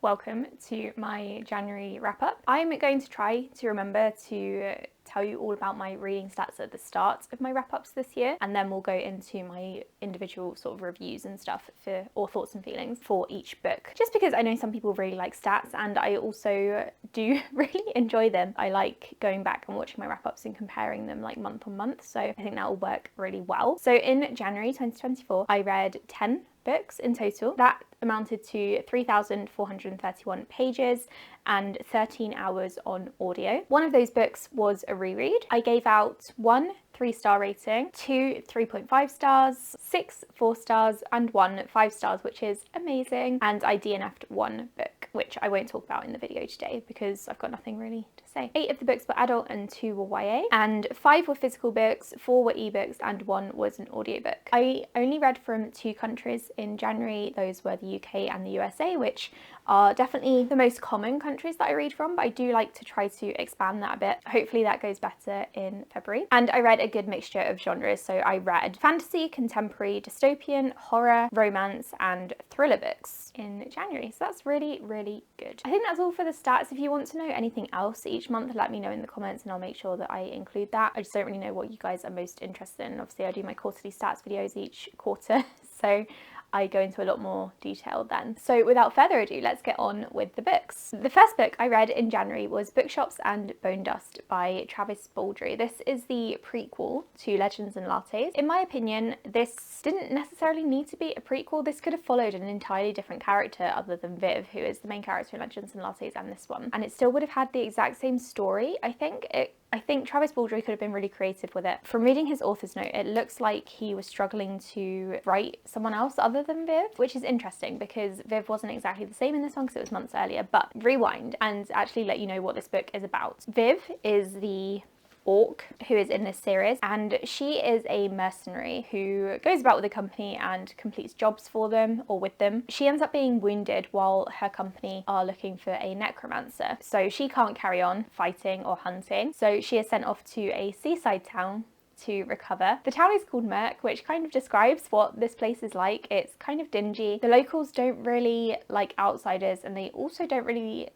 Welcome to my January wrap up. I'm going to try to remember to tell you all about my reading stats at the start of my wrap ups this year, and then we'll go into my individual sort of reviews and stuff or thoughts and feelings for each book. Just because I know some people really like stats, and I also do really enjoy them. I like going back and watching my wrap ups and comparing them like month on month, so I think that will work really well. So in January 2024, I read 10 books in total. That amounted to 3,431 pages and 13 hours on audio. One of those books was a reread. I gave out 1 3-star rating, 2 3.5 stars, 6 4 stars, and 1 5 stars, which is amazing. And I DNF'd 1 book, which I won't talk about in the video today because I've got nothing really to say. 8 of the books were adult and 2 were YA, and 5 were physical books, 4 were ebooks, and 1 was an audiobook. I only read from 2 countries in January. Those were the UK and the USA, which are definitely the most common countries that I read from, but I do like to try to expand that a bit. Hopefully that goes better in February. And I read a good mixture of genres, so I read fantasy, contemporary, dystopian, horror, romance, and thriller books in January. So that's really, really good. I think that's all for the stats. If you want to know anything else each month, let me know in the comments and I'll make sure that I include that. I just don't really know what you guys are most interested in. Obviously I do my quarterly stats videos each quarter, so I go into a lot more detail then. So without further ado, let's get on with the books. The first book I read in January was Bookshops and Bone Dust by Travis Baldree. This is the prequel to Legends and Lattes. In my opinion, this didn't necessarily need to be a prequel. This could have followed an entirely different character other than Viv, who is the main character in Legends and Lattes and this one. And it still would have had the exact same story, I think. I think Travis Baldree could have been really creative with it. From reading his author's note, it looks like he was struggling to write someone else other than Viv, which is interesting because Viv wasn't exactly the same in this one because it was months earlier. But rewind and actually let you know what this book is about. Viv is the orc who is in this series, and she is a mercenary who goes about with the company and completes jobs for them or with them. She ends up being wounded while her company are looking for a necromancer, so she can't carry on fighting or hunting, so she is sent off to a seaside town to recover. The town is called Merk, which kind of describes what this place is like. It's kind of dingy. The locals don't really like outsiders, and they also don't really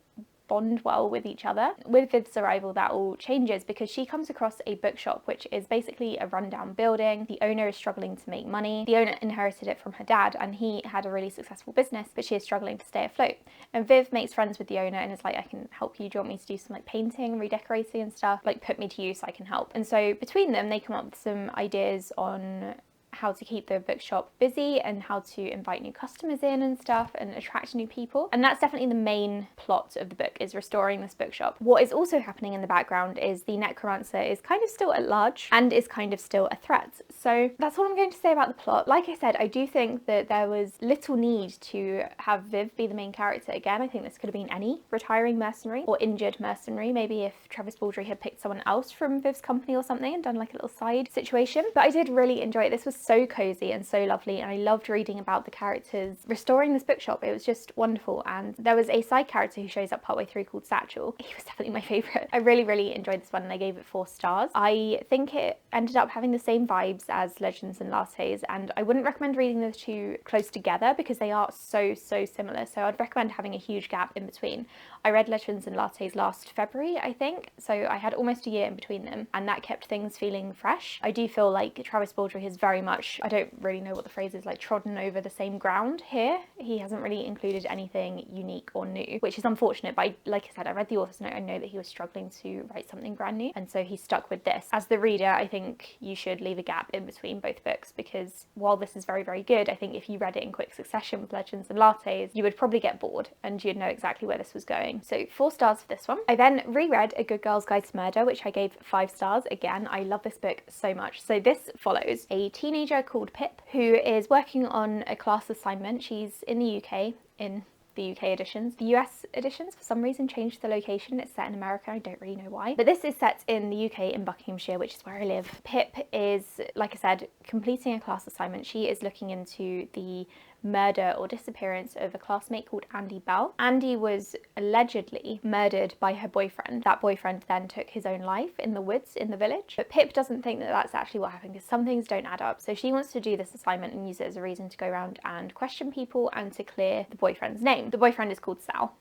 bond well with each other. With Viv's arrival, that all changes because she comes across a bookshop, which is basically a rundown building. The owner is struggling to make money. The owner inherited it from her dad and he had a really successful business, but she is struggling to stay afloat. And Viv makes friends with the owner and is like, I can help you. Do you want me to do some like painting, redecorating and stuff? Like put me to use, I can help. And so between them, they come up with some ideas on how to keep the bookshop busy and how to invite new customers in and stuff and attract new people. And that's definitely the main plot of the book, is restoring this bookshop. What is also happening in the background is the necromancer is kind of still at large and is kind of still a threat. So that's all I'm going to say about the plot. Like I said, I do think that there was little need to have Viv be the main character again. I think this could have been any retiring mercenary or injured mercenary. Maybe if Travis Baldree had picked someone else from Viv's company or something and done like a little side situation. But I did really enjoy it. This was so cozy and so lovely, and I loved reading about the characters restoring this bookshop. It was just wonderful. And there was a side character who shows up partway through called Satchel. He was definitely my favourite. I really enjoyed this one and I gave it 4 stars. I think it ended up having the same vibes as Legends and Lattes, and I wouldn't recommend reading those two close together because they are so similar, so I'd recommend having a huge gap in between. I read Legends and Lattes last February, I think, so I had almost a year in between them, and that kept things feeling fresh. I do feel like Travis Baldree has very much, I don't really know what the phrase is, like trodden over the same ground here. He hasn't really included anything unique or new, which is unfortunate, but like I said, I read the author's note. I know that he was struggling to write something brand new, and so he stuck with this. As the reader, I think you should leave a gap in between both books, because while this is very good, I think if you read it in quick succession with Legends and Lattes, you would probably get bored and you'd know exactly where this was going. So 4 stars for this one. I then reread A Good Girl's Guide to Murder, which I gave 5 stars. Again, I love this book so much. So this follows a teenager called Pip who is working on a class assignment. She's in the UK, in the UK editions. The US editions, for some reason, changed the location. It's set in America. I don't really know why. But this is set in the UK, in Buckinghamshire, which is where I live. Pip is, like I said, completing a class assignment. She is looking into the murder or disappearance of a classmate called Andy Bell. Andy was allegedly murdered by her boyfriend. That boyfriend then took his own life in the woods in the village. But Pip doesn't think that that's actually what happened because some things don't add up. So she wants to do this assignment and use it as a reason to go around and question people and to clear the boyfriend's name. The boyfriend is called Sal.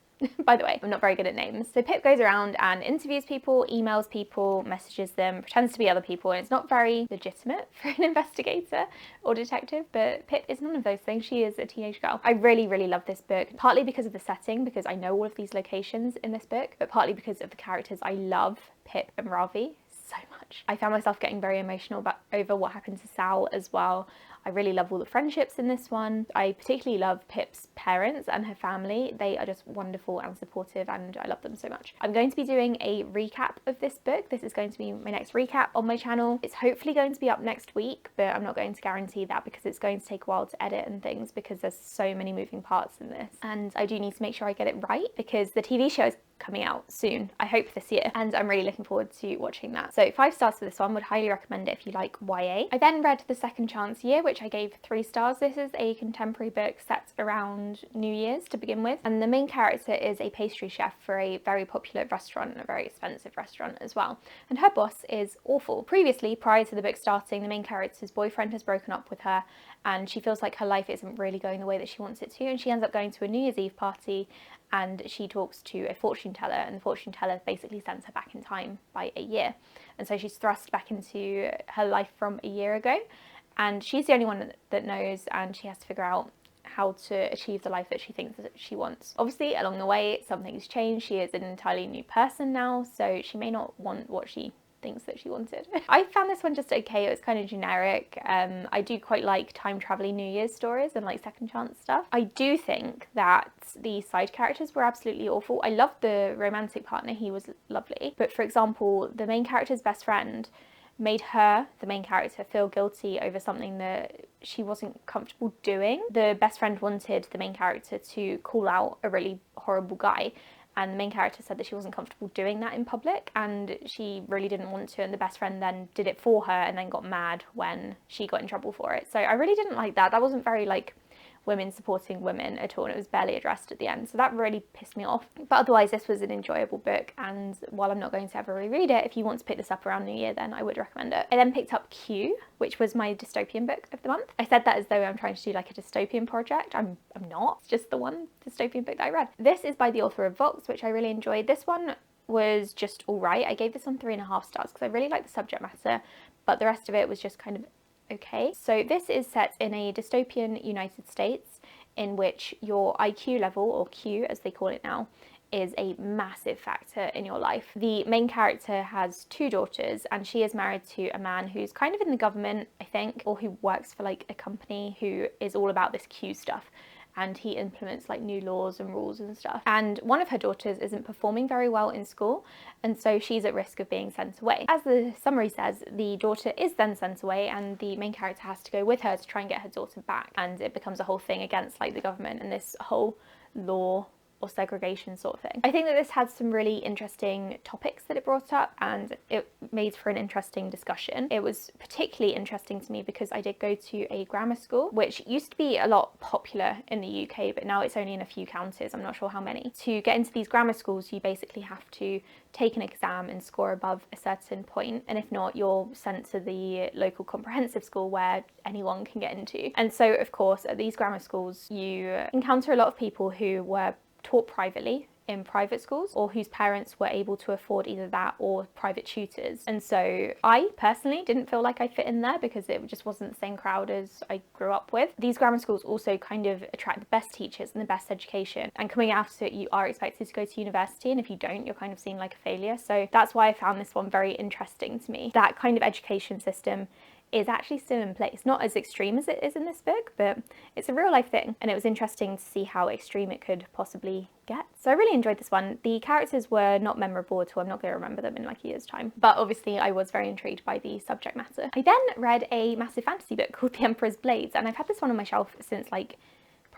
By the way, I'm not very good at names. So Pip goes around and interviews people, emails people, messages them, pretends to be other people, and it's not very legitimate for an investigator or detective, but Pip is none of those things. She is a teenage girl. I really, really love this book, partly because of the setting, because I know all of these locations in this book, but partly because of the characters. I love Pip and Ravi so much. I found myself getting very emotional over what happened to Sal as well. I really love all the friendships in this one. I particularly love Pip's parents and her family. They are just wonderful and supportive and I love them so much. I'm going to be doing a recap of this book. This is going to be my next recap on my channel. It's hopefully going to be up next week, but I'm not going to guarantee that because it's going to take a while to edit and things because there's so many moving parts in this. And I do need to make sure I get it right because the TV show is coming out soon, I hope this year, and I'm really looking forward to watching that. So 5 stars for this one, would highly recommend it if you like YA. I then read The Second Chance Year, which I gave 3 stars. This is a contemporary book set around New Year's to begin with, and the main character is a pastry chef for a very popular restaurant, a very expensive restaurant as well, and her boss is awful. Previously, prior to the book starting, the main character's boyfriend has broken up with her and she feels like her life isn't really going the way that she wants it to, and she ends up going to a New Year's Eve party and she talks to a fortune teller, and the fortune teller basically sends her back in time by a year. And so she's thrust back into her life from a year ago, and she's the only one that knows, and she has to figure out how to achieve the life that she thinks that she wants. Obviously, along the way, something's changed. She is an entirely new person now, so she may not want what she thinks that she wanted. I found this one just okay. It was kind of generic. I do quite like time traveling New Year's stories and like second chance stuff. I do think that the side characters were absolutely awful. I loved the romantic partner, he was lovely, but for example, the main character's best friend made her, the main character, feel guilty over something that she wasn't comfortable doing. The best friend wanted the main character to call out a really horrible guy, and the main character said that she wasn't comfortable doing that in public and she really didn't want to, and the best friend then did it for her and then got mad when she got in trouble for it. So I really didn't like that. That wasn't very like women supporting women at all, and it was barely addressed at the end, so that really pissed me off. But otherwise, this was an enjoyable book, and while I'm not going to ever reread it, if you want to pick this up around New Year, then I would recommend it. I then picked up Q, which was my dystopian book of the month. I said that as though I'm trying to do like a dystopian project. I'm not. It's just the one dystopian book that I read. This is by the author of Vox, which I really enjoyed. This one was just all right. I gave this one 3.5 stars because I really liked the subject matter, but the rest of it was just kind of okay. So this is set in a dystopian United States in which your IQ level, or Q as they call it now, is a massive factor in your life. The main character has 2 daughters and she is married to a man who's kind of in the government, I think, or who works for like a company who is all about this Q stuff. And he implements like new laws and rules and stuff. And one of her daughters isn't performing very well in school, and so she's at risk of being sent away. As the summary says, the daughter is then sent away and the main character has to go with her to try and get her daughter back. And it becomes a whole thing against like the government and this whole law or segregation sort of thing. I think that this had some really interesting topics that it brought up and it made for an interesting discussion. It was particularly interesting to me because I did go to a grammar school, which used to be a lot popular in the UK, but now it's only in a few counties, I'm not sure how many. To get into these grammar schools, you basically have to take an exam and score above a certain point, and if not, you're sent to the local comprehensive school where anyone can get into. And so, of course, at these grammar schools, you encounter a lot of people who were taught privately in private schools or whose parents were able to afford either that or private tutors. And so I personally didn't feel like I fit in there because it just wasn't the same crowd as I grew up with. These grammar schools also kind of attract the best teachers and the best education, and coming out of it you are expected to go to university, and if you don't, you're kind of seen like a failure. So that's why I found this one very interesting to me. That kind of education system is actually still in place. Not as extreme as it is in this book, but it's a real life thing. And it was interesting to see how extreme it could possibly get. So I really enjoyed this one. The characters were not memorable at all. I'm not going to remember them in like a year's time. But obviously I was very intrigued by the subject matter. I then read a massive fantasy book called The Emperor's Blades, and I've had this one on my shelf since like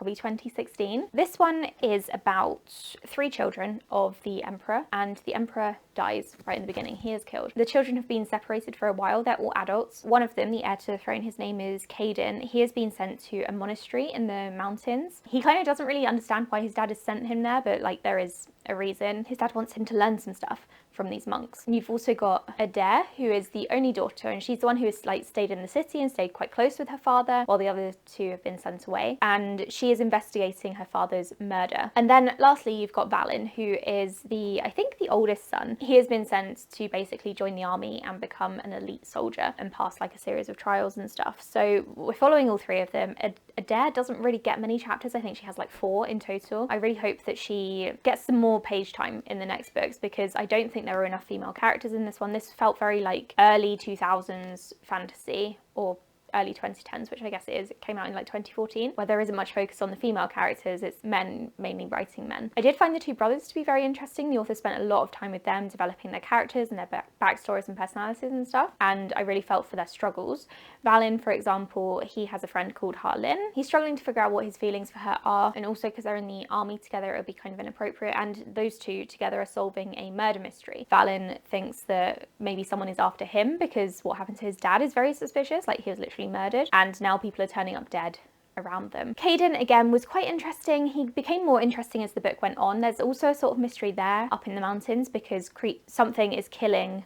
probably 2016. This one is about 3 children of the emperor, and the emperor dies right in the beginning. He is killed. The children have been separated for a while. They're all adults. One of them, the heir to the throne, his name is Caden. He has been sent to a monastery in the mountains. He kind of doesn't really understand why his dad has sent him there, but like there is a reason. His dad wants him to learn some stuff from these monks. And you've also got Adair, who is the only daughter, and she's the one who has like stayed in the city and stayed quite close with her father, while the other 2 have been sent away. And she is investigating her father's murder. And then lastly, you've got Valin, who is I think the oldest son. He has been sent to basically join the army and become an elite soldier and pass like a series of trials and stuff. So we're following all 3 of them. Adair doesn't really get many chapters. I think she has like 4 in total. I really hope that she gets some more page time in the next books, because I don't think there were enough female characters in this one. This felt very like early 2000s fantasy, or early 2010s, which I guess it is. It came out in like 2014, where there isn't much focus on the female characters. It's men, mainly writing men. I did find the 2 brothers to be very interesting. The author spent a lot of time with them, developing their characters and their backstories and personalities and stuff, and I really felt for their struggles. Valin, for example, he has a friend called Harlin. He's struggling to figure out what his feelings for her are, and also because they're in the army together, it would be kind of inappropriate, and those 2 together are solving a murder mystery. Valin thinks that maybe someone is after him because what happened to his dad is very suspicious, like he was literally murdered, and now people are turning up dead around them. Caden, again, was quite interesting. He became more interesting as the book went on. There's also a sort of mystery there up in the mountains, because something is killing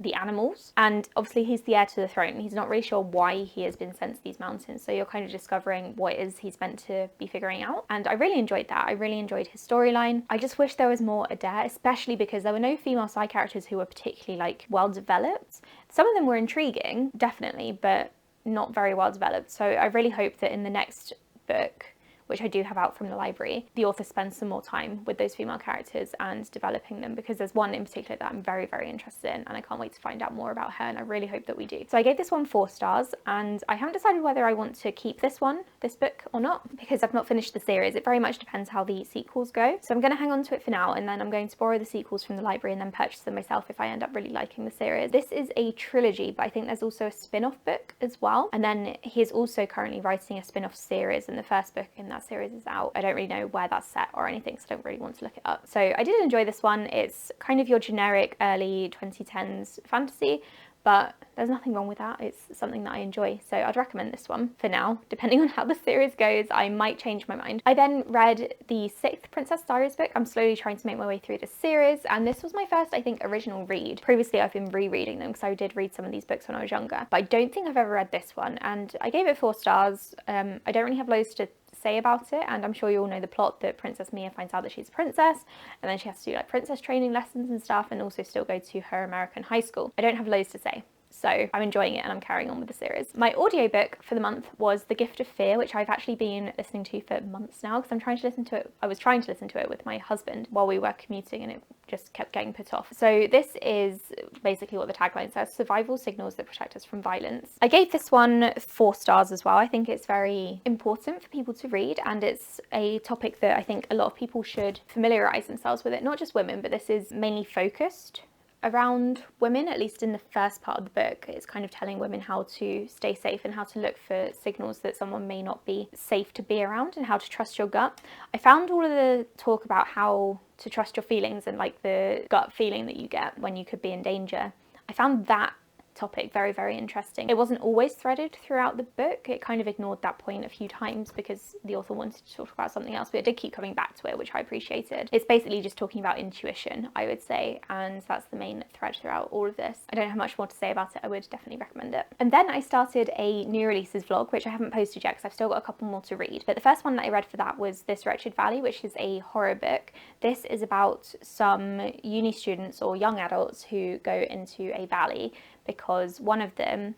the animals, and obviously he's the heir to the throne. He's not really sure why he has been sent to these mountains, so you're kind of discovering what it is he's meant to be figuring out, and I really enjoyed that. I really enjoyed his storyline. I just wish there was more Adair, especially because there were no female side characters who were particularly like well developed. Some of them were intriguing, definitely, but not very well developed. So I really hope that in the next book, which I do have out from the library, the author spends some more time with those female characters and developing them, because there's one in particular that I'm very, very interested in, and I can't wait to find out more about her, and I really hope that we do. So I gave this one 4 stars, and I haven't decided whether I want to keep this book or not, because I've not finished the series. It very much depends how the sequels go. So I'm going to hang on to it for now, and then I'm going to borrow the sequels from the library and then purchase them myself if I end up really liking the series. This is a trilogy, but I think there's also a spin-off book as well. And then he is also currently writing a spin-off series, and the first book in that series is out. I don't really know where that's set or anything, so I don't really want to look it up. So I did enjoy this one. It's kind of your generic early 2010s fantasy, but there's nothing wrong with that. It's something that I enjoy, so I'd recommend this one for now. Depending on how the series goes, I might change my mind. I then read the 6th Princess Diaries book. I'm slowly trying to make my way through this series, and this was my first, I think, original read. Previously, I've been rereading them because I did read some of these books when I was younger, but I don't think I've ever read this one, and I gave it 4 stars. I don't really have loads to say about it, and I'm sure you all know the plot, that Princess Mia finds out that she's a princess, and then she has to do like princess training lessons and stuff, and also still go to her American high school. I don't have loads to say. So I'm enjoying it and I'm carrying on with the series. My audiobook for the month was The Gift of Fear, which I've actually been listening to for months now, because I was trying to listen to it with my husband while we were commuting, and it just kept getting put off. So this is basically what the tagline says: survival signals that protect us from violence. I gave this one 4 stars as well. I think it's very important for people to read, and it's a topic that I think a lot of people should familiarize themselves with it. Not just women, but this is mainly focused around women, at least in the first part of the book. It's kind of telling women how to stay safe and how to look for signals that someone may not be safe to be around, and how to trust your gut. I found all of the talk about how to trust your feelings and like the gut feeling that you get when you could be in danger. I found that topic very, very interesting. It wasn't always threaded throughout the book. It kind of ignored that point a few times because the author wanted to talk about something else, but it did keep coming back to it, which I appreciated. It's basically just talking about intuition, I would say, and that's the main thread throughout all of this. I don't have much more to say about it. I would definitely recommend it. And then I started a new releases vlog, which I haven't posted yet because I've still got a couple more to read. But the first one that I read for that was This Wretched Valley, which is a horror book. This is about some uni students or young adults who go into a valley because one of them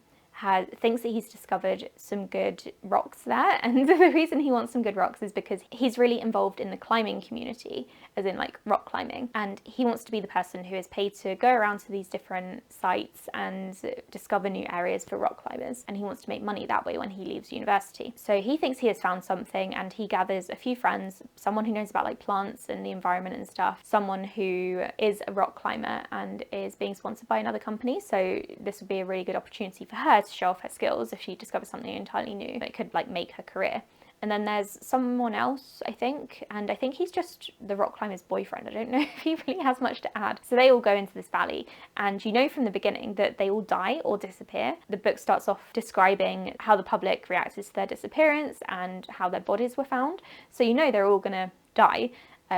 thinks that he's discovered some good rocks there, and the reason he wants some good rocks is because he's really involved in the climbing community, as in like rock climbing, and he wants to be the person who is paid to go around to these different sites and discover new areas for rock climbers, and he wants to make money that way when he leaves university. So he thinks he has found something, and he gathers a few friends, someone who knows about like plants and the environment and stuff, someone who is a rock climber and is being sponsored by another company, so this would be a really good opportunity for her to show off her skills if she discovers something entirely new that could like make her career. And then there's someone else, I think, and I think he's just the rock climber's boyfriend. I don't know if he really has much to add. So they all go into this valley, and you know from the beginning that they all die or disappear. The book starts off describing how the public reacted to their disappearance and how their bodies were found. So you know they're all gonna die.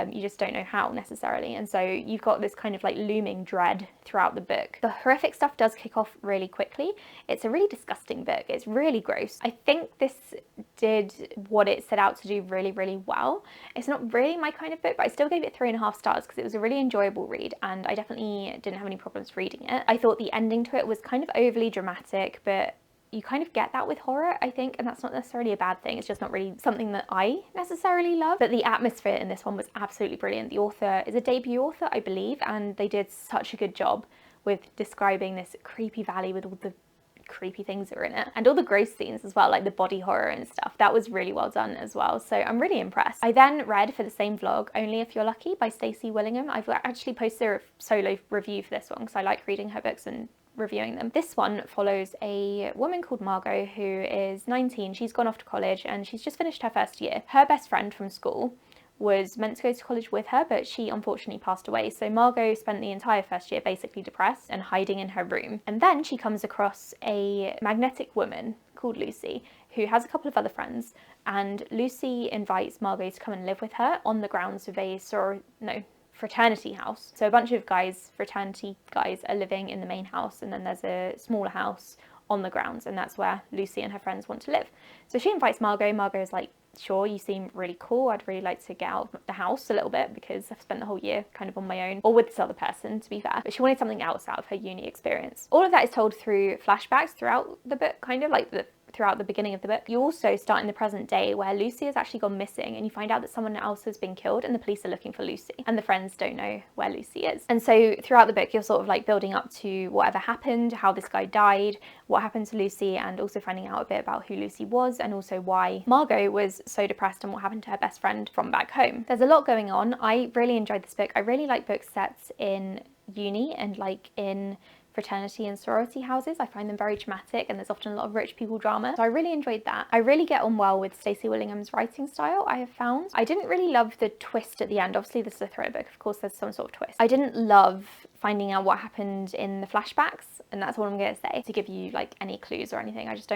You just don't know how necessarily. And so you've got this kind of like looming dread throughout the book. The horrific stuff does kick off really quickly. It's a really disgusting book. It's really gross. I think this did what it set out to do really, really well. It's not really my kind of book, but I still gave it 3.5 stars because it was a really enjoyable read and I definitely didn't have any problems reading it. I thought the ending to it was kind of overly dramatic, but you kind of get that with horror, I think, and that's not necessarily a bad thing. It's just not really something that I necessarily love. But the atmosphere in this one was absolutely brilliant. The author is a debut author, I believe, and they did such a good job with describing this creepy valley with all the creepy things that are in it and all the gross scenes as well, like the body horror and stuff. That was really well done as well, so I'm really impressed. I then read for the same vlog Only If You're Lucky by Stacey Willingham. I've actually posted a solo review for this one because I like reading her books and reviewing them. This one follows a woman called Margot who is 19. She's gone off to college and she's just finished her first year. Her best friend from school was meant to go to college with her, but she unfortunately passed away. So Margot spent the entire first year basically depressed and hiding in her room. And then she comes across a magnetic woman called Lucy who has a couple of other friends, and Lucy invites Margot to come and live with her on the grounds of a fraternity house. So a bunch of guys, fraternity guys, are living in the main house, and then there's a smaller house on the grounds, and that's where Lucy and her friends want to live. So she invites Margot. Margot is like, sure, you seem really cool. I'd really like to get out of the house a little bit because I've spent the whole year kind of on my own, or with this other person, to be fair. But she wanted something else out of her uni experience. All of that is told through flashbacks throughout the book, kind of like throughout the beginning of the book. You also start in the present day where Lucy has actually gone missing, and you find out that someone else has been killed and the police are looking for Lucy, and the friends don't know where Lucy is. And so throughout the book you're sort of like building up to whatever happened, how this guy died, what happened to Lucy, and also finding out a bit about who Lucy was and also why Margot was so depressed and what happened to her best friend from back home. There's a lot going on. I really enjoyed this book. I really like books set in uni and like in fraternity and sorority houses. I find them very dramatic and there's often a lot of rich people drama. So I really enjoyed that. I really get on well with Stacey Willingham's writing style, I have found. I didn't really love the twist at the end. Obviously this is a thriller book, of course there's some sort of twist. I didn't love finding out what happened in the flashbacks, and that's all I'm going to say to give you like any clues or anything. I just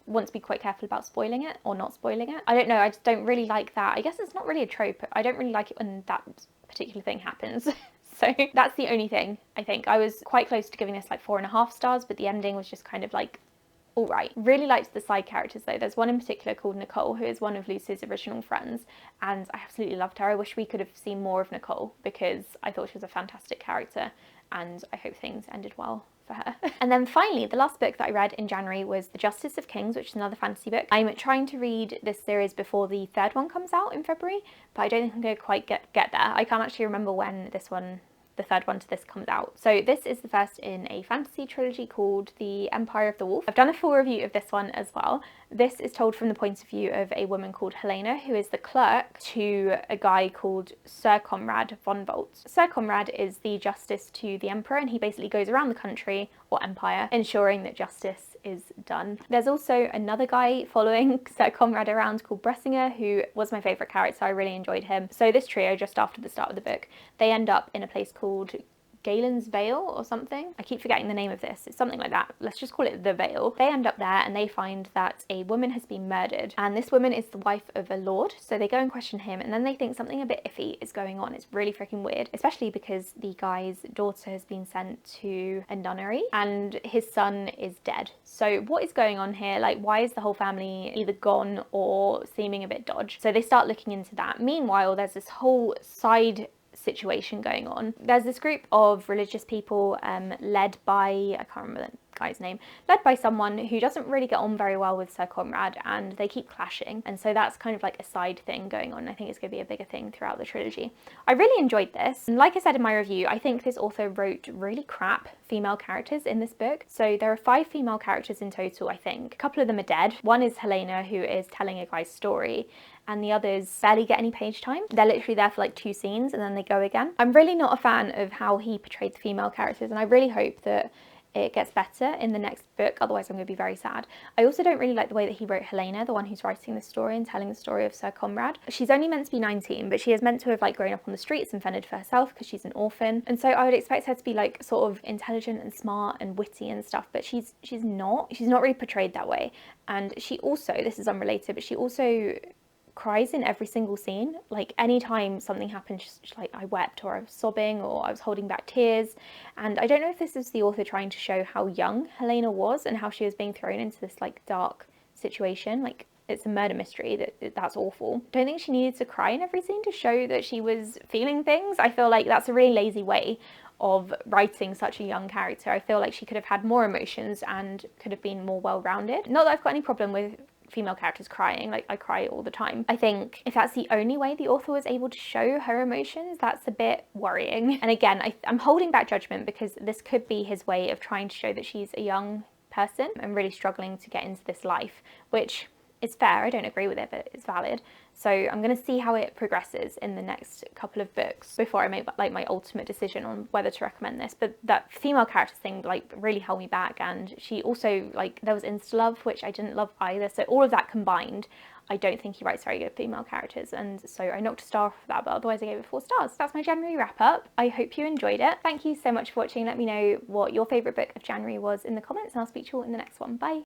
want to be quite careful about spoiling it or not spoiling it. I don't know, I just don't really like that. I guess it's not really a trope. I don't really like it when that particular thing happens. So that's the only thing, I think. I was quite close to giving this like 4.5 stars, but the ending was just kind of like, all right. Really liked the side characters though. There's one in particular called Nicole, who is one of Lucy's original friends, and I absolutely loved her. I wish we could have seen more of Nicole because I thought she was a fantastic character, and I hope things ended well for her. And then finally, the last book that I read in January was The Justice of Kings, which is another fantasy book. I'm trying to read this series before the third one comes out in February, but I don't think I'm going to quite get there. I can't actually remember when the third one to this comes out. So this is the first in a fantasy trilogy called The Empire of the Wolf. I've done a full review of this one as well. This is told from the point of view of a woman called Helena, who is the clerk to a guy called Sir Conrad von Volt. Sir Conrad is the justice to the emperor, and he basically goes around the country, or empire, ensuring that justice is done. There's also another guy following Sir Conrad around called Bressinger, who was my favourite character. I really enjoyed him. So this trio, just after the start of the book, they end up in a place called Galen's Vale or something. I keep forgetting the name of this. It's something like that. Let's just call it the Vale. They end up there and they find that a woman has been murdered, and this woman is the wife of a lord. So they go and question him, and then they think something a bit iffy is going on. It's really freaking weird, especially because the guy's daughter has been sent to a nunnery and his son is dead. So what is going on here? Like, why is the whole family either gone or seeming a bit dodgy? So they start looking into that. Meanwhile, there's this whole side situation going on. There's this group of religious people led by, I can't remember the guy's name, led by someone who doesn't really get on very well with Sir Conrad, and they keep clashing, and so that's kind of like a side thing going on. I think it's going to be a bigger thing throughout the trilogy. I really enjoyed this, and like I said in my review, I think this author wrote really crap female characters in this book. So there are 5 female characters in total, I think. A couple of them are dead. One is Helena, who is telling a guy's story, and the others barely get any page time. They're literally there for like 2 scenes and then they go again. I'm really not a fan of how he portrayed the female characters, and I really hope that it gets better in the next book, otherwise I'm going to be very sad. I also don't really like the way that he wrote Helena, the one who's writing the story and telling the story of Sir Conrad. She's only meant to be 19, but she is meant to have like grown up on the streets and fended for herself because she's an orphan, and so I would expect her to be like sort of intelligent and smart and witty and stuff, but she's not really portrayed that way. And she also, this is unrelated, but she also cries in every single scene. Like anytime something happened, just like I wept, or I was sobbing, or I was holding back tears. And I don't know if this is the author trying to show how young Helena was and how she was being thrown into this like dark situation. Like it's a murder mystery, that's awful. Don't think she needed to cry in every scene to show that she was feeling things. I feel like that's a really lazy way of writing such a young character. I feel like she could have had more emotions and could have been more well-rounded. Not that I've got any problem with female characters crying, like I cry all the time. I think if that's the only way the author was able to show her emotions, that's a bit worrying. And again, I'm holding back judgment because this could be his way of trying to show that she's a young person and really struggling to get into this life, which is fair. I don't agree with it, but it's valid. So I'm going to see how it progresses in the next couple of books before I make like my ultimate decision on whether to recommend this. But that female character thing like really held me back, and she also, like, there was insta-love, which I didn't love either. So all of that combined, I don't think he writes very good female characters, and so I knocked a star off that, but otherwise I gave it 4 stars. That's my January wrap up. I hope you enjoyed it. Thank you so much for watching. Let me know what your favourite book of January was in the comments, and I'll speak to you all in the next one. Bye!